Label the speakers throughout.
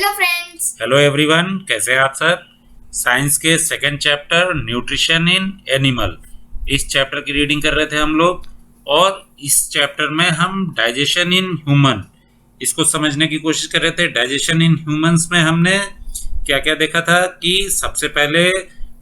Speaker 1: Hello friends.
Speaker 2: Hello everyone, कैसे हैं आप सब। साइंस के second chapter nutrition in animal, इस चैप्टर की रीडिंग कर रहे थे हम लोग। और इस चैप्टर में हम डाइजेशन इन ह्यूमन, इसको समझने की कोशिश कर रहे थे। डाइजेशन इन ह्यूमंस में हमने क्या क्या देखा था कि सबसे पहले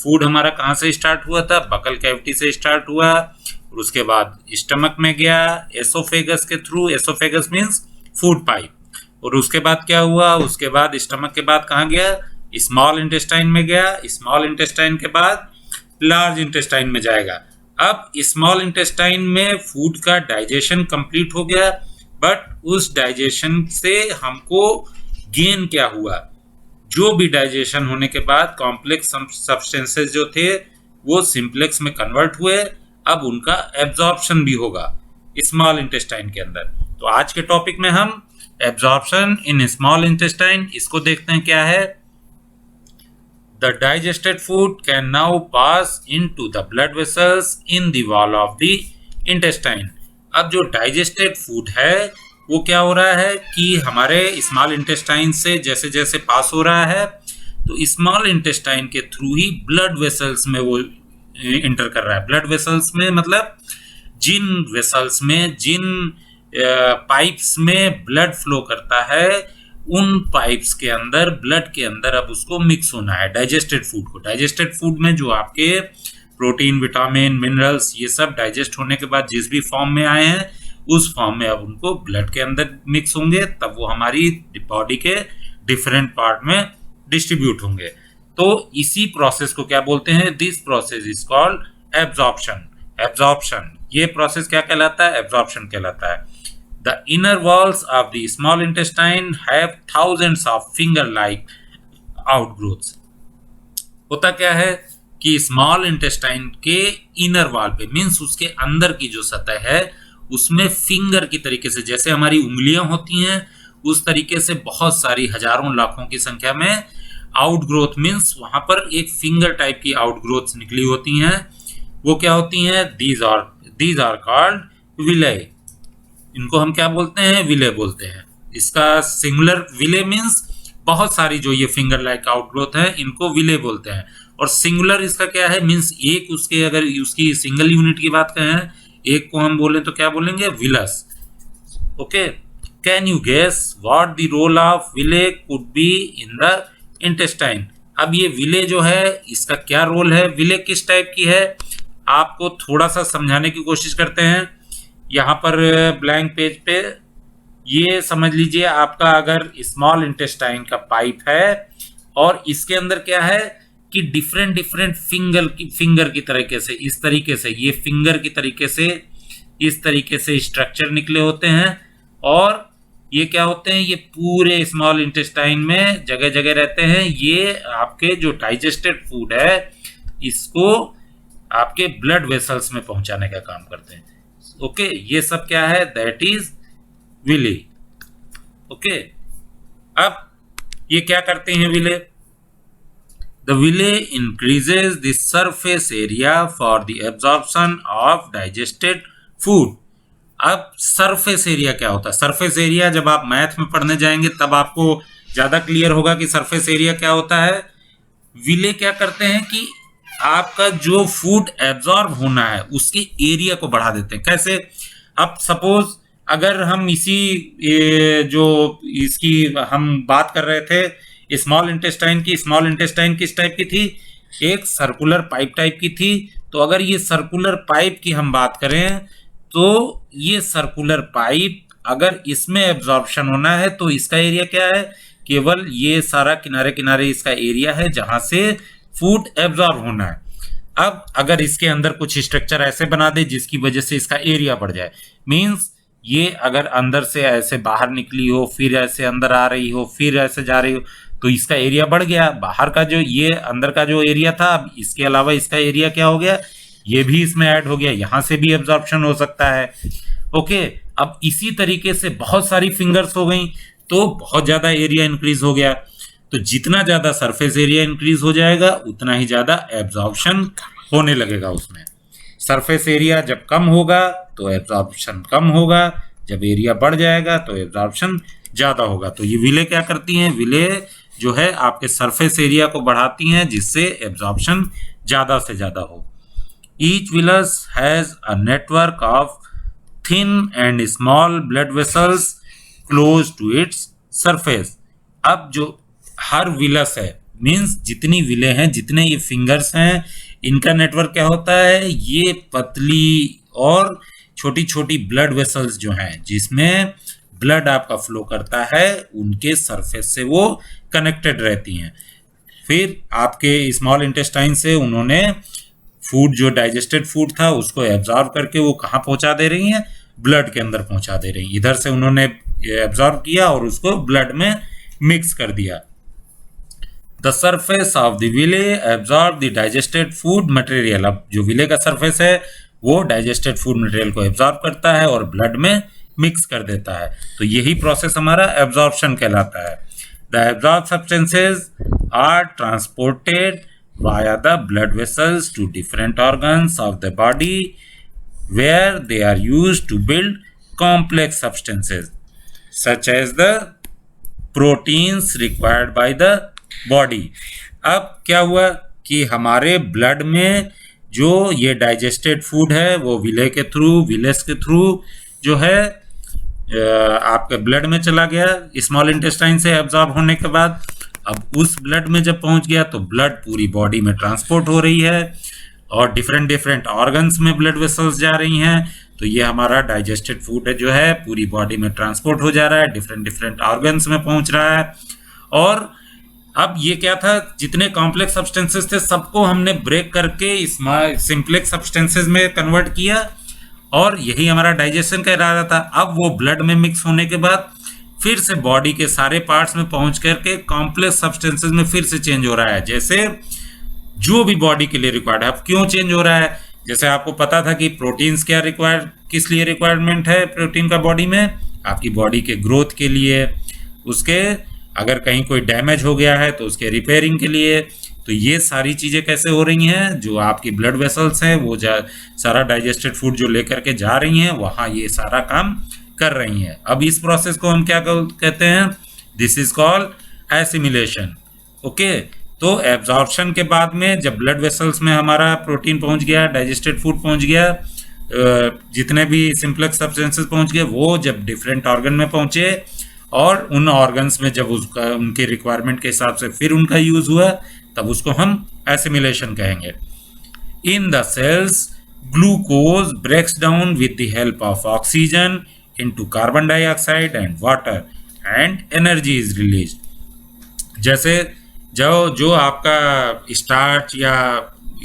Speaker 2: फूड हमारा कहाँ से स्टार्ट हुआ था, बकल कैविटी से स्टार्ट हुआ, और उसके बाद स्टमक में गया एसोफेगस के through. Oesophagus means food pipe. और उसके बाद क्या हुआ, उसके बाद स्टमक के बाद कहाँ गया, स्मॉल इंटेस्टाइन में गया। स्मॉल इंटेस्टाइन के बाद लार्ज इंटेस्टाइन में जाएगा। अब स्मॉल इंटेस्टाइन में फूड का डाइजेशन कंप्लीट हो गया, बट उस डाइजेशन से हमको गेन क्या हुआ, जो भी डाइजेशन होने के बाद कॉम्प्लेक्स सब्सटेंसेस जो थे वो सिंप्लेक्स में कन्वर्ट हुए। अब उनका एब्जॉर्प्शन भी होगा स्मॉल इंटेस्टाइन के अंदर। तो आज के टॉपिक में हम एब्जॉर्प्शन इन स्मॉल इंटेस्टाइन, इसको देखते हैं क्या है। The digested food can now pass into the blood vessels in the wall of the intestine. अब जो डाइजेस्टेड फूड है वो क्या हो रहा है कि हमारे स्मॉल इंटेस्टाइन से जैसे जैसे पास हो रहा है, तो स्मॉल इंटेस्टाइन के थ्रू ही ब्लड वेसल्स में वो इंटर कर रहा है। ब्लड वेसल्स में मतलब जिन वेसल्स में, जिन पाइप्स में ब्लड फ्लो करता है, उन पाइप्स के अंदर, ब्लड के अंदर अब उसको मिक्स होना है डाइजेस्टेड फूड को। डाइजेस्टेड फूड में जो आपके प्रोटीन, विटामिन, मिनरल्स, ये सब डाइजेस्ट होने के बाद जिस भी फॉर्म में आए हैं उस फॉर्म में अब उनको ब्लड के अंदर मिक्स होंगे, तब वो हमारी बॉडी के डिफरेंट पार्ट में डिस्ट्रीब्यूट होंगे। तो इसी प्रोसेस को क्या बोलते हैं, this process is called absorption. Absorption, ये प्रोसेस क्या कहलाता है, एब्जॉर्प्शन कहलाता है। The inner walls of the small intestine have thousands of finger-like outgrowths. होता क्या है कि स्मॉल इंटेस्टाइन के इनर वॉल पे, मीन्स उसके अंदर की जो सतह है उसमें फिंगर की तरीके से, जैसे हमारी उंगलियां होती हैं उस तरीके से बहुत सारी हजारों लाखों की संख्या में आउटग्रोथ, मीन्स वहां पर एक फिंगर टाइप की आउटग्रोथ निकली होती हैं। वो क्या होती हैं, दीज आर कॉल्ड विलेय। इनको हम क्या बोलते हैं, विले बोलते हैं। इसका सिंगुलर विले मीन्स बहुत सारी जो ये फिंगर लाइक आउटग्रोथ है इनको विले बोलते हैं। और सिंगुलर इसका क्या है, मीन्स एक उसके, अगर उसकी सिंगल यूनिट की बात करें, एक को हम बोले तो क्या बोलेंगे, villus. Okay, can you guess what the role of villi could be in the intestine. अब ये विले जो है इसका क्या रोल है, विले किस टाइप की है, आपको थोड़ा सा समझाने की कोशिश करते हैं। यहाँ पर ब्लैंक पेज पे ये समझ लीजिए, आपका अगर स्मॉल इंटेस्टाइन का पाइप है और इसके अंदर क्या है कि डिफरेंट डिफरेंट फिंगर की तरीके से, इस तरीके से, ये फिंगर की तरीके से, इस तरीके से स्ट्रक्चर निकले होते हैं। और ये क्या होते हैं, ये पूरे स्मॉल इंटेस्टाइन में जगह जगह रहते हैं। ये आपके जो डाइजेस्टेड फूड है इसको आपके ब्लड वेसल्स में पहुंचाने का काम करते हैं। ओके, ये सब क्या है, दैट इज विले। ओके, अब ये क्या करते हैं villi, the villi increases the surface area for the absorption of digested food. अब सरफेस एरिया क्या होता है, सरफेस एरिया जब आप मैथ में पढ़ने जाएंगे तब आपको ज्यादा क्लियर होगा कि सरफेस एरिया क्या होता है। विले क्या करते हैं कि आपका जो फूड एब्जॉर्ब होना है उसके एरिया को बढ़ा देते हैं। कैसे, अब सपोज अगर हम इसी जो इसकी हम बात कर रहे थे स्मॉल इंटेस्टाइन की, स्मॉल इंटेस्टाइन किस टाइप की थी, एक सर्कुलर पाइप टाइप की थी। तो अगर ये सर्कुलर पाइप की हम बात करें तो ये सर्कुलर पाइप अगर इसमें एब्जॉर्प्शन होना है तो इसका एरिया क्या है, केवल ये सारा किनारे किनारे इसका एरिया है जहां से फूड एब्जॉर्ब होना है। अब अगर इसके अंदर कुछ स्ट्रक्चर ऐसे बना दे जिसकी वजह से इसका एरिया बढ़ जाए, मींस ये अगर अंदर से ऐसे बाहर निकली हो, फिर ऐसे अंदर आ रही हो, फिर ऐसे जा रही हो, तो इसका एरिया बढ़ गया। बाहर का जो, ये अंदर का जो एरिया था, अब इसके अलावा इसका एरिया क्या हो गया, ये भी इसमें ऐड हो गया, यहां से भी एब्जॉर्प्शन हो सकता है। ओके, अब इसी तरीके से बहुत सारी फिंगर्स हो गई तो बहुत ज्यादा एरिया इंक्रीज हो गया। तो जितना ज्यादा सरफेस एरिया इंक्रीज हो जाएगा उतना ही ज्यादा एब्जॉर्प्शन होने लगेगा उसमें। सरफेस एरिया जब कम होगा तो एब्जॉर्प्शन कम होगा, जब एरिया बढ़ जाएगा तो एब्जॉर्प्शन ज़्यादा होगा। तो ये विले क्या करती हैं, विले जो है आपके सरफेस एरिया को बढ़ाती हैं जिससे एब्जॉर्प्शन ज़्यादा से ज़्यादा हो। Each villus has a network of thin and small blood vessels close to its surface. अब जो हर विलस है, मीन्स जितनी विले हैं, जितने ये फिंगर्स हैं, इनका नेटवर्क क्या होता है, ये पतली और छोटी छोटी ब्लड वेसल्स जो हैं जिसमें ब्लड आपका फ्लो करता है, उनके सरफेस से वो कनेक्टेड रहती हैं। फिर आपके स्मॉल इंटेस्टाइन से उन्होंने फूड, जो डाइजेस्टेड फूड था, उसको एब्जॉर्ब करके वो कहाँ पहुंचा दे रही हैं, ब्लड के अंदर पहुंचा दे रही हैं। इधर से उन्होंने एब्जॉर्ब किया और उसको ब्लड में मिक्स कर दिया। The surface of the villi absorb the digested food material. अब जो विले का सरफेस है वो डाइजेस्टेड फूड मटेरियल को एब्जॉर्ब करता है और ब्लड में मिक्स कर देता है। तो यही प्रोसेस हमारा एब्जॉर्प्शन कहलाता है। The absorb substances are transported via the blood vessels to different organs of the body where they are used to build complex substances such as the proteins required by the body। अब क्या हुआ कि हमारे blood में जो ये digested food है वो विले के थ्रू, विलेस के थ्रू जो है आपके ब्लड में चला गया स्मॉल इंटेस्टाइन से एब्जॉर्ब होने के बाद। अब उस ब्लड में जब पहुंच गया तो ब्लड पूरी बॉडी में ट्रांसपोर्ट हो रही है और डिफरेंट डिफरेंट ऑर्गन्स में ब्लड वेसल्स जा रही हैं। तो ये हमारा डाइजेस्टेड फूड है जो है पूरी बॉडी में ट्रांसपोर्ट हो जा रहा है, डिफरेंट डिफरेंट ऑर्गन्स में पहुंच रहा है। और अब ये क्या था, जितने कॉम्प्लेक्स सब्सटेंसेस थे सबको हमने ब्रेक करके सिंप्लेक्स सब्सटेंसेस में कन्वर्ट किया और यही हमारा डाइजेशन का इरादा था। अब वो ब्लड में मिक्स होने के बाद फिर से बॉडी के सारे पार्ट्स में पहुंच करके कॉम्प्लेक्स सब्सटेंसेस में फिर से चेंज हो रहा है, जैसे जो भी बॉडी के लिए रिक्वायर्ड है। अब क्यों चेंज हो रहा है, जैसे आपको पता था कि प्रोटीन्स क्या रिक्वायर्ड, किस लिए रिक्वायरमेंट है प्रोटीन का बॉडी में, आपकी बॉडी के ग्रोथ के लिए, उसके अगर कहीं कोई डैमेज हो गया है तो उसके रिपेयरिंग के लिए। तो ये सारी चीज़ें कैसे हो रही हैं, जो आपकी ब्लड वेसल्स हैं वो सारा डाइजेस्टेड फूड जो लेकर के जा रही हैं वहाँ ये सारा काम कर रही हैं। अब इस प्रोसेस को हम क्या कहते हैं, this is called assimilation. Okay, तो एब्जॉर्प्शन के बाद में जब ब्लड वेसल्स में हमारा प्रोटीन पहुंच गया, डाइजेस्टेड फूड पहुंच गया, जितने भी सिंप्लेक्स सब्सटेंसेस पहुंच गए, वो जब डिफरेंट ऑर्गन में पहुंचे और उन ऑर्गन्स में जब उसका उनके रिक्वायरमेंट के हिसाब से फिर उनका यूज हुआ, तब उसको हम एसिमिलेशन कहेंगे। In the cells glucose breaks down with the help of oxygen into carbon dioxide and water and energy is released। जैसे जो आपका स्टार्च या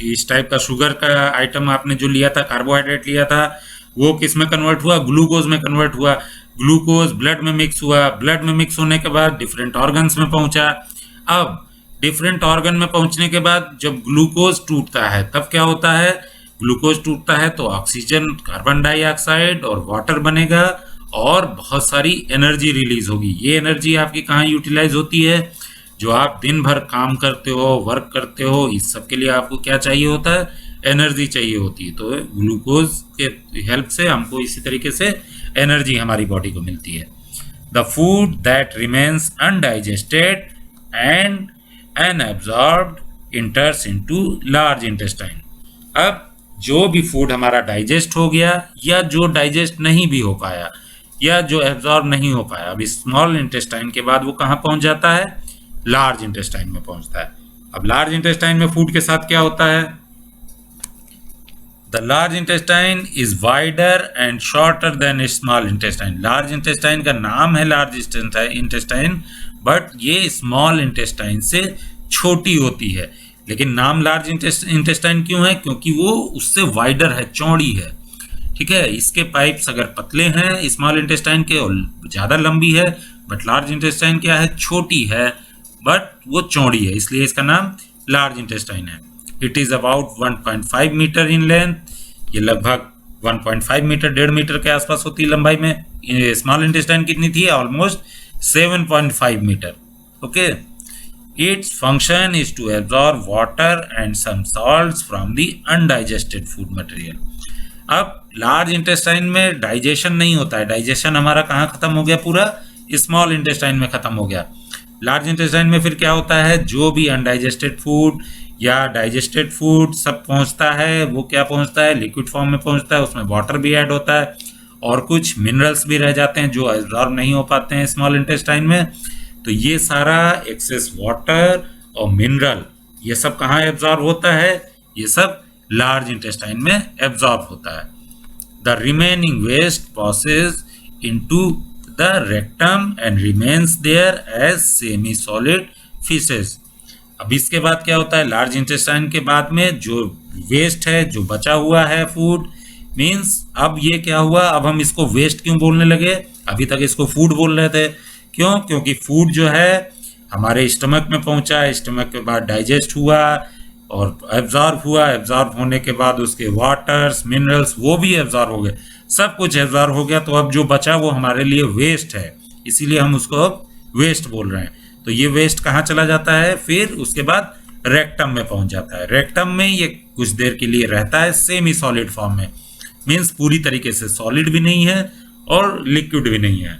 Speaker 2: इस टाइप का शुगर का आइटम आपने जो लिया था, कार्बोहाइड्रेट लिया था, वो किस में कन्वर्ट हुआ, ग्लूकोज में कन्वर्ट हुआ। ग्लूकोज ब्लड में मिक्स हुआ, ब्लड में मिक्स होने के बाद डिफरेंट ऑर्गन्स में पहुंचा। अब डिफरेंट ऑर्गन में पहुंचने के बाद जब ग्लूकोज टूटता है तब क्या होता है, ग्लूकोज टूटता है तो ऑक्सीजन, कार्बन डाइऑक्साइड और वाटर बनेगा और बहुत सारी एनर्जी रिलीज होगी। ये एनर्जी आपकी कहाँ यूटिलाइज होती है, जो आप दिन भर काम करते हो, वर्क करते हो, इस सब के लिए आपको क्या चाहिए होता है, एनर्जी चाहिए होती है। तो ग्लूकोज के हेल्प से हमको इसी तरीके से एनर्जी हमारी बॉडी को मिलती है। The food that remains undigested and unabsorbed इंटर्स into large intestine. अब जो भी फूड हमारा डाइजेस्ट हो गया या जो डाइजेस्ट नहीं भी हो पाया या जो एब्जॉर्ब नहीं हो पाया, अब स्मॉल इंटेस्टाइन के बाद वो कहाँ पहुंच जाता है, लार्ज इंटेस्टाइन में पहुंचता है। अब लार्ज इंटेस्टाइन में फूड के साथ क्या होता है, the large intestine is wider and shorter than small intestine. Large intestine का नाम है लार्ज इंटेस्टाइन, बट ये स्मॉल इंटेस्टाइन से छोटी होती है। लेकिन नाम लार्ज इंटेस्टाइन क्यों है, क्योंकि वो उससे वाइडर है, चौड़ी है। ठीक है, इसके पाइप्स अगर पतले हैं स्मॉल इंटेस्टाइन के और ज़्यादा लंबी है, बट लार्ज इंटेस्टाइन क्या है, छोटी है बट वो चौड़ी है, इसलिए इसका नाम लार्ज इंटेस्टाइन है। It is about 1.5 metre in length. ये लगभग 1.5 मीटर, 1.5 मीटर के आसपास होती है लंबाई में। स्मॉल इंटेस्टाइन कितनी थी, almost 7.5 metre. Okay, its function is to absorb water and some salts from the undigested food material। अब लार्ज इंटेस्टाइन में डाइजेशन नहीं होता है, डाइजेशन हमारा कहाँ खत्म हो गया, पूरा स्मॉल इंटेस्टाइन में खत्म हो गया। लार्ज इंटेस्टाइन में फिर क्या होता है, जो भी अनडाइजेस्टेड फूड या डाइजेस्टेड फूड सब पहुंचता है, वो क्या पहुंचता है, लिक्विड फॉर्म में पहुंचता है, उसमें वाटर भी ऐड होता है और कुछ मिनरल्स भी रह जाते हैं जो एब्जॉर्ब नहीं हो पाते हैं स्मॉल इंटेस्टाइन में। तो ये सारा एक्सेस वाटर और मिनरल ये सब कहाँ एब्जॉर्ब होता है, ये सब लार्ज इंटेस्टाइन में एब्जॉर्ब होता है। The remaining waste passes into the rectum and remains there as semi solid feces। अब इसके बाद क्या होता है, लार्ज इंटेस्टाइन के बाद में जो वेस्ट है, जो बचा हुआ है फूड, मीन्स अब ये क्या हुआ, अब हम इसको वेस्ट क्यों बोलने लगे, अभी तक इसको फूड बोल रहे थे। क्यों, क्योंकि फूड जो है हमारे स्टमक में पहुंचा, स्टमक के बाद डाइजेस्ट हुआ और एब्जॉर्ब हुआ, एब्जॉर्ब होने के बाद उसके वाटर्स मिनरल्स वो भी एब्जॉर्ब हो गए, सब कुछ एब्जॉर्ब हो गया। तो अब जो बचा वो हमारे लिए वेस्ट है, इसीलिए हम उसको वेस्ट बोल रहे हैं। तो ये वेस्ट कहाँ चला जाता है, फिर उसके बाद रेक्टम में पहुंच जाता है। रेक्टम में ये कुछ देर के लिए रहता है सेमी सॉलिड फॉर्म में, मीन्स पूरी तरीके से सॉलिड भी नहीं है और लिक्विड भी नहीं है।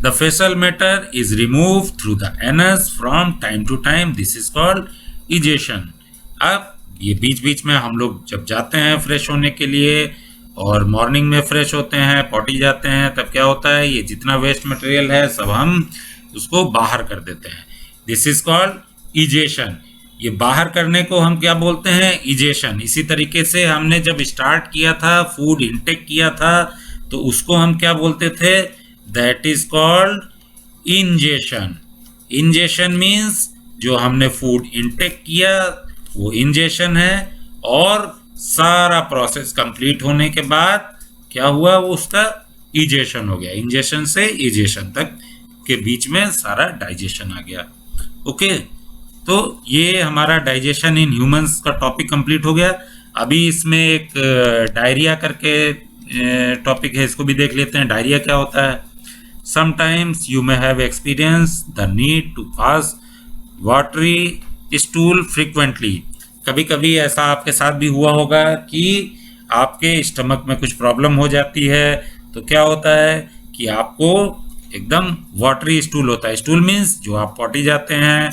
Speaker 2: The fecal matter is removed through the anus from time to time. This is called egestion। अब ये बीच बीच में हम लोग जब जाते हैं फ्रेश होने के लिए और मॉर्निंग में फ्रेश होते हैं, पॉटी जाते हैं, तब क्या होता है, ये जितना वेस्ट मटेरियल है सब हम उसको बाहर कर देते हैं। This is called egestion. ये बाहर करने को हम क्या बोलते हैं, इजेशन। इसी तरीके से हमने जब स्टार्ट किया था, फूड इंटेक किया था, तो उसको हम क्या बोलते थे, that is called ingestion. Ingestion means जो हमने फूड इंटेक किया वो इंजेशन है, और सारा प्रोसेस कंप्लीट होने के बाद क्या हुआ, वो उसका इजेशन हो गया। इंजेशन से इजेशन तक के बीच में सारा डाइजेशन आ गया। ओके, तो ये हमारा डाइजेशन इन ह्यूमंस का टॉपिक कंप्लीट हो गया। अभी इसमें एक डायरिया करके टॉपिक है, इसको भी देख लेते हैं। डायरिया क्या होता है, sometimes you may have experience the need to pass watery stool frequently. कभी कभी ऐसा आपके साथ भी हुआ होगा कि आपके स्टमक में कुछ प्रॉब्लम हो जाती है, तो क्या होता है कि आपको एकदम वाटरी स्टूल होता है। स्टूल मीन्स जो आप पॉटी जाते हैं,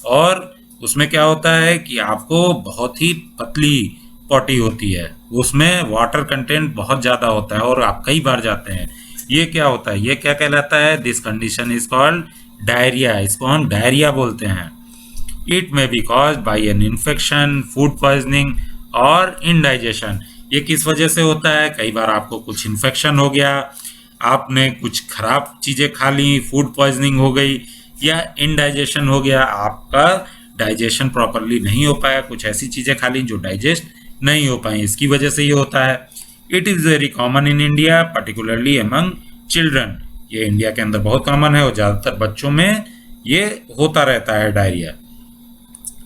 Speaker 2: और उसमें क्या होता है कि आपको बहुत ही पतली पॉटी होती है, उसमें वाटर कंटेंट बहुत ज़्यादा होता है और आप कई बार जाते हैं। ये क्या होता है, ये क्या कहलाता है, this condition is called diarrhoea. इसको हम डायरिया बोलते हैं। It may be caused by an infection, food poisoning और इनडाइजेशन। ये किस वजह से होता है, कई बार आपको कुछ इन्फेक्शन हो गया, आपने कुछ खराब चीज़ें खा ली, फूड पॉइजनिंग हो गई, या इनडाइजेशन हो गया, आपका डाइजेशन प्रॉपरली नहीं हो पाया, कुछ ऐसी चीज़ें खा ली जो डाइजेस्ट नहीं हो पाई, इसकी वजह से ये होता है। It is very common in India, particularly among children. ये इंडिया के अंदर बहुत कॉमन है और ज़्यादातर बच्चों में ये होता रहता है diarrhoea.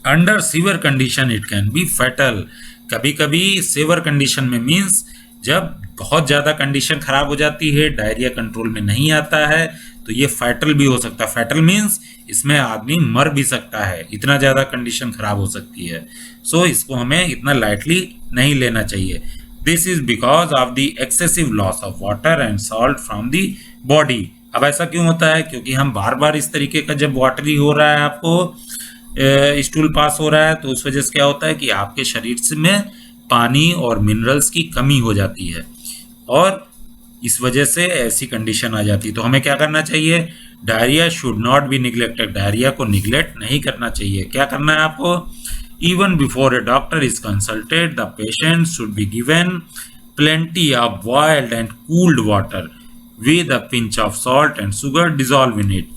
Speaker 2: Under severe condition it can be fatal. कभी कभी सीवियर कंडीशन में मीन्स जब बहुत ज़्यादा कंडीशन खराब हो जाती है, डायरिया कंट्रोल में नहीं आता है, तो ये फैटल भी हो सकता है। फैटल मीन्स इसमें आदमी मर भी सकता है, इतना ज़्यादा कंडीशन खराब हो सकती है। सो इसको हमें इतना लाइटली नहीं लेना चाहिए। This is because of the excessive loss of water and salt from the body. अब ऐसा क्यों होता है, क्योंकि हम बार बार इस तरीके का जब वाटरी हो रहा है, आपको स्टूल पास हो रहा है, तो उस वजह से क्या होता है कि आपके शरीर में पानी और मिनरल्स की कमी हो जाती है, और इस वजह से ऐसी कंडीशन आ जाती है। तो हमें क्या करना चाहिए, diarrhoea should not be neglected. Diarrhoea को निग्लेक्ट नहीं करना चाहिए। क्या करना है आपको, even before A doctor is consulted the patient should be given plenty of boiled and cooled water with a pinch of salt and sugar dissolve in it.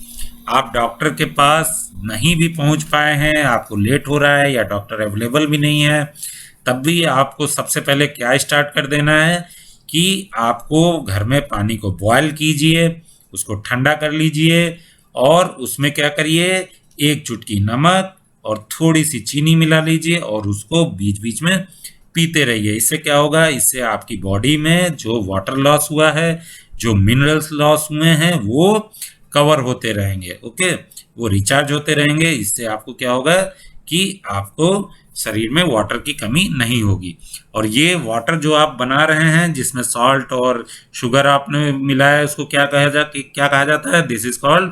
Speaker 2: आप doctor के पास नहीं भी पहुंच पाए हैं, आपको लेट हो रहा है या डॉक्टर अवेलेबल भी नहीं है, तब भी आपको सबसे पहले क्या स्टार्ट कर देना है कि आपको घर में पानी को बॉयल कीजिए, उसको ठंडा कर लीजिए, और उसमें क्या करिए, एक चुटकी नमक और थोड़ी सी चीनी मिला लीजिए और उसको बीच बीच में पीते रहिए। इससे क्या होगा, इससे आपकी बॉडी में जो वाटर लॉस हुआ है, जो मिनरल्स लॉस हुए हैं, वो कवर होते रहेंगे। ओके, वो रिचार्ज होते रहेंगे। इससे आपको क्या होगा कि आपको शरीर में वाटर की कमी नहीं होगी। और ये वाटर जो आप बना रहे हैं जिसमें सॉल्ट और शुगर आपने मिलाया, उसको क्या कहा जाता है? This is called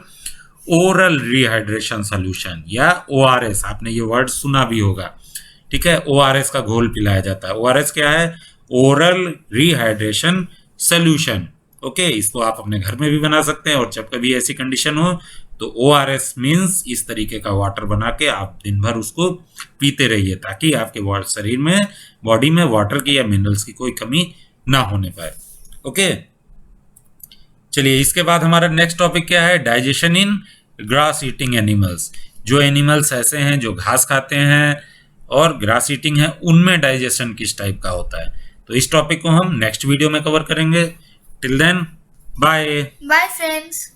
Speaker 2: oral rehydration solution या ORS। आपने ये वर्ड सुना भी होगा, ठीक है। ORS का घोल पिलाया जाता है। ORS क्या है? Oral rehydration solution. ओके, इसको आप अपने घर में भी बना सकते हैं, और जब कभी ऐसी कंडीशन हो तो ORS मीन्स इस तरीके का वाटर बना के आप दिन भर उसको पीते रहिए, ताकि आपके शरीर में, बॉडी में वाटर की या मिनरल्स की कोई कमी ना होने पाए। ओके, चलिए इसके बाद हमारा नेक्स्ट टॉपिक क्या है? डाइजेशन इन ग्रास ईटिंग एनिमल्स। जो एनिमल्स ऐसे हैं जो घास खाते हैं और ग्रास ईटिंग है, उनमें डाइजेशन किस टाइप का होता है। तो इस टॉपिक को हम नेक्स्ट वीडियो में कवर करेंगे। Till then, bye
Speaker 1: bye friends.